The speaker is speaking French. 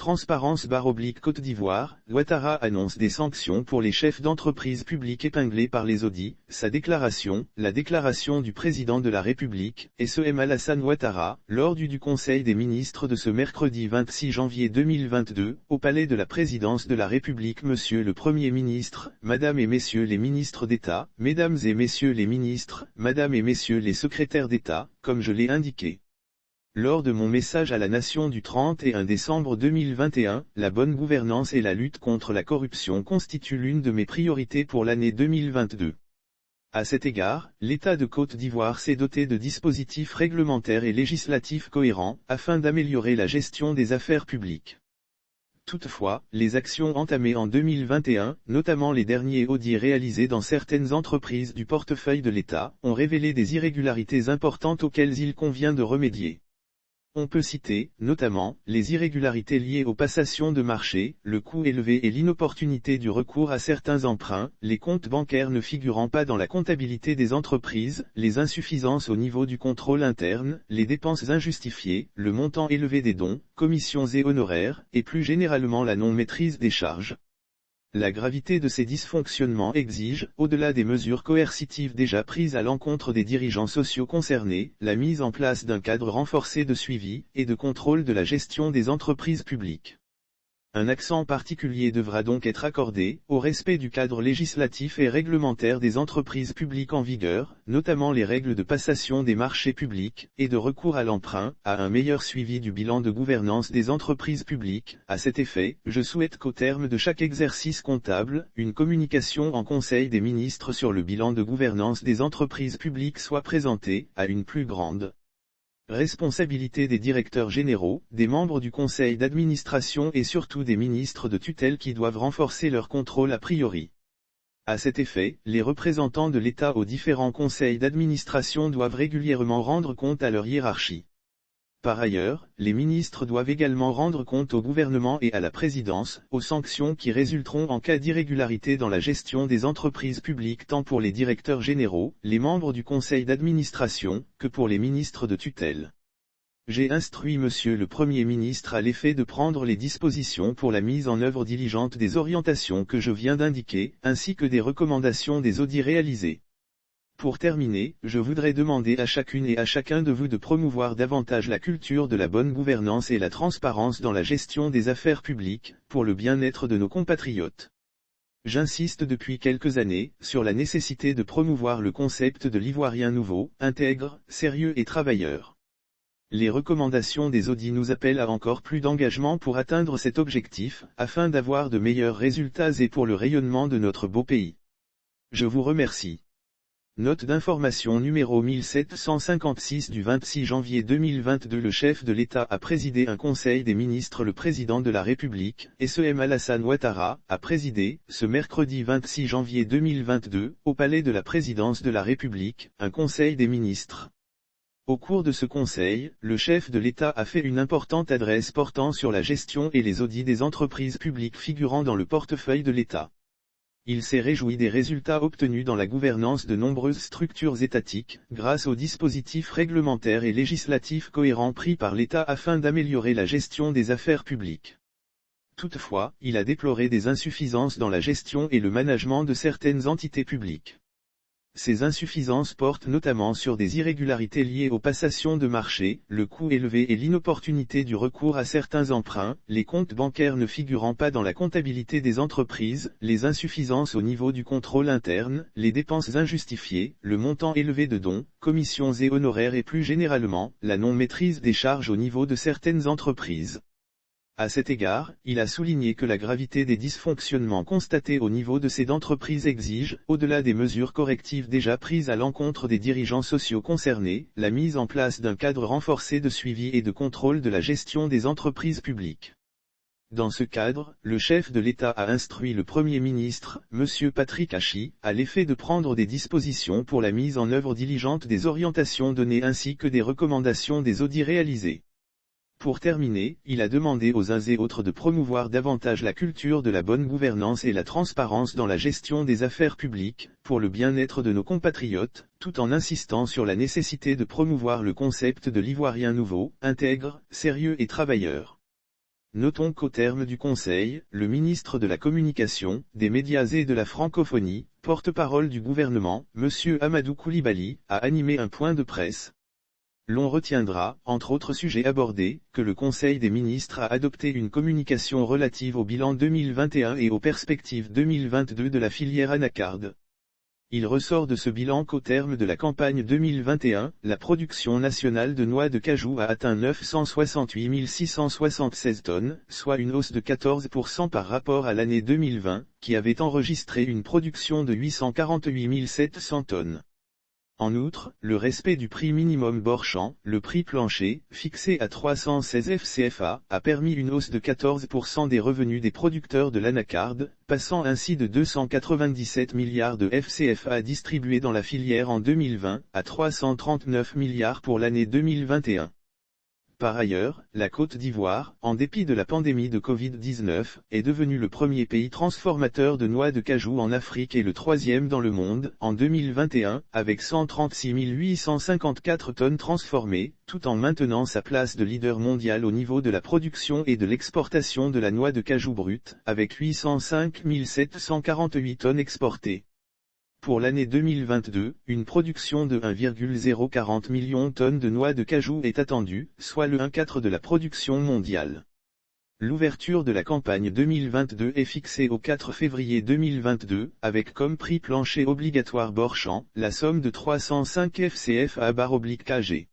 Transparence Côte d'Ivoire, Ouattara annonce des sanctions pour les chefs d'entreprise publics épinglés par les audits. Sa déclaration, la déclaration du président de la République, S.M. Alassane Ouattara, lors du Conseil des ministres de ce mercredi 26 janvier 2022, au Palais de la Présidence de la République. Monsieur le Premier ministre, Madame et Messieurs les ministres d'État, Mesdames et Messieurs les ministres, Madame et Messieurs les secrétaires d'État, comme je l'ai indiqué lors de mon message à la nation du 31 décembre 2021, la bonne gouvernance et la lutte contre la corruption constituent l'une de mes priorités pour l'année 2022. À cet égard, l'État de Côte d'Ivoire s'est doté de dispositifs réglementaires et législatifs cohérents, afin d'améliorer la gestion des affaires publiques. Toutefois, les actions entamées en 2021, notamment les derniers audits réalisés dans certaines entreprises du portefeuille de l'État, ont révélé des irrégularités importantes auxquelles il convient de remédier. On peut citer, notamment, les irrégularités liées aux passations de marché, le coût élevé et l'inopportunité du recours à certains emprunts, les comptes bancaires ne figurant pas dans la comptabilité des entreprises, les insuffisances au niveau du contrôle interne, les dépenses injustifiées, le montant élevé des dons, commissions et honoraires, et plus généralement la non-maîtrise des charges. La gravité de ces dysfonctionnements exige, au-delà des mesures coercitives déjà prises à l'encontre des dirigeants sociaux concernés, la mise en place d'un cadre renforcé de suivi et de contrôle de la gestion des entreprises publiques. Un accent particulier devra donc être accordé au respect du cadre législatif et réglementaire des entreprises publiques en vigueur, notamment les règles de passation des marchés publics et de recours à l'emprunt, à un meilleur suivi du bilan de gouvernance des entreprises publiques. À cet effet, je souhaite qu'au terme de chaque exercice comptable, une communication en Conseil des ministres sur le bilan de gouvernance des entreprises publiques soit présentée, à une plus grande responsabilité des directeurs généraux, des membres du conseil d'administration et surtout des ministres de tutelle qui doivent renforcer leur contrôle a priori. À cet effet, les représentants de l'État aux différents conseils d'administration doivent régulièrement rendre compte à leur hiérarchie. Par ailleurs, les ministres doivent également rendre compte au gouvernement et à la présidence, aux sanctions qui résulteront en cas d'irrégularité dans la gestion des entreprises publiques tant pour les directeurs généraux, les membres du conseil d'administration, que pour les ministres de tutelle. J'ai instruit Monsieur le Premier ministre à l'effet de prendre les dispositions pour la mise en œuvre diligente des orientations que je viens d'indiquer, ainsi que des recommandations des audits réalisés. Pour terminer, je voudrais demander à chacune et à chacun de vous de promouvoir davantage la culture de la bonne gouvernance et la transparence dans la gestion des affaires publiques, pour le bien-être de nos compatriotes. J'insiste depuis quelques années, sur la nécessité de promouvoir le concept de l'Ivoirien nouveau, intègre, sérieux et travailleur. Les recommandations des audits nous appellent à encore plus d'engagement pour atteindre cet objectif, afin d'avoir de meilleurs résultats et pour le rayonnement de notre beau pays. Je vous remercie. Note d'information numéro 1756 du 26 janvier 2022. Le chef de l'État a présidé un conseil des ministres. Le président de la République, S.M. Alassane Ouattara, a présidé, ce mercredi 26 janvier 2022, au Palais de la Présidence de la République, un conseil des ministres. Au cours de ce conseil, le chef de l'État a fait une importante adresse portant sur la gestion et les audits des entreprises publiques figurant dans le portefeuille de l'État. Il s'est réjoui des résultats obtenus dans la gouvernance de nombreuses structures étatiques, grâce aux dispositifs réglementaires et législatifs cohérents pris par l'État afin d'améliorer la gestion des affaires publiques. Toutefois, il a déploré des insuffisances dans la gestion et le management de certaines entités publiques. Ces insuffisances portent notamment sur des irrégularités liées aux passations de marché, le coût élevé et l'inopportunité du recours à certains emprunts, les comptes bancaires ne figurant pas dans la comptabilité des entreprises, les insuffisances au niveau du contrôle interne, les dépenses injustifiées, le montant élevé de dons, commissions et honoraires et plus généralement, la non-maîtrise des charges au niveau de certaines entreprises. À cet égard, il a souligné que la gravité des dysfonctionnements constatés au niveau de ces entreprises exige, au-delà des mesures correctives déjà prises à l'encontre des dirigeants sociaux concernés, la mise en place d'un cadre renforcé de suivi et de contrôle de la gestion des entreprises publiques. Dans ce cadre, le chef de l'État a instruit le Premier ministre, M. Patrick Achi, à l'effet de prendre des dispositions pour la mise en œuvre diligente des orientations données ainsi que des recommandations des audits réalisés. Pour terminer, il a demandé aux uns et autres de promouvoir davantage la culture de la bonne gouvernance et la transparence dans la gestion des affaires publiques, pour le bien-être de nos compatriotes, tout en insistant sur la nécessité de promouvoir le concept de l'Ivoirien nouveau, intègre, sérieux et travailleur. Notons qu'au terme du Conseil, le ministre de la Communication, des Médias et de la Francophonie, porte-parole du gouvernement, M. Amadou Coulibaly, a animé un point de presse. L'on retiendra, entre autres sujets abordés, que le Conseil des ministres a adopté une communication relative au bilan 2021 et aux perspectives 2022 de la filière anacarde. Il ressort de ce bilan qu'au terme de la campagne 2021, la production nationale de noix de cajou a atteint 968 676 tonnes, soit une hausse de 14% par rapport à l'année 2020, qui avait enregistré une production de 848 700 tonnes. En outre, le respect du prix minimum Bord-Champ, le prix plancher, fixé à 316 FCFA, a permis une hausse de 14% des revenus des producteurs de l'anacarde, passant ainsi de 297 milliards de FCFA distribués dans la filière en 2020, à 339 milliards pour l'année 2021. Par ailleurs, la Côte d'Ivoire, en dépit de la pandémie de Covid-19, est devenue le premier pays transformateur de noix de cajou en Afrique et le troisième dans le monde, en 2021, avec 136 854 tonnes transformées, tout en maintenant sa place de leader mondial au niveau de la production et de l'exportation de la noix de cajou brute, avec 805 748 tonnes exportées. Pour l'année 2022, une production de 1,040 million de tonnes de noix de cajou est attendue, soit le 1/4 de la production mondiale. L'ouverture de la campagne 2022 est fixée au 4 février 2022, avec comme prix plancher obligatoire Bord-Champ, la somme de 305 FCF/kg.